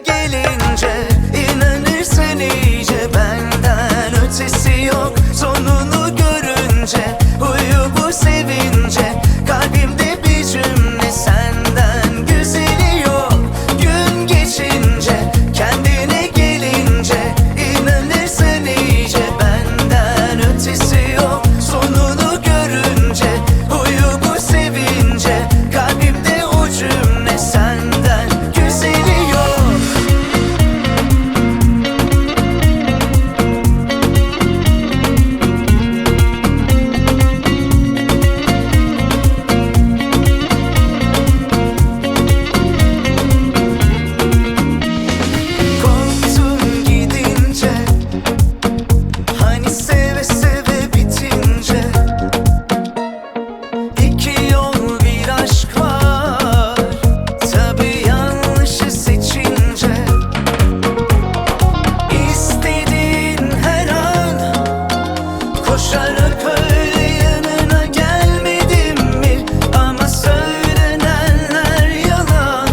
gelince inanırsın iyice, benden ötesi yok. Sonunu görünce huyu bu sevince, kalbimde bir cümle senden güzeli yok. Gün geçince kendine gelince inanırsın iyice, benden ötesi yok. Sonunu görünce huyu bu sevince, kalbimde o cümle senden güzeli yok. Korktum gidince, hani seve seve bitince. İki yol bir aşk var, tabii yanlışı seçince. İstediğin her an koşarak öyle yanına gelmedim mi? Ama söylenenler yalan.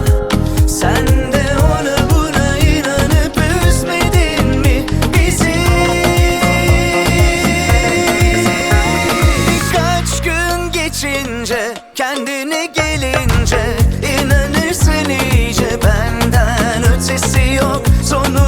Sen de ona buna inanıp üzmedin mi bizi? Kaç gün geçince kendine gelince inanırsın iyice, benden ötesi yok. Sonu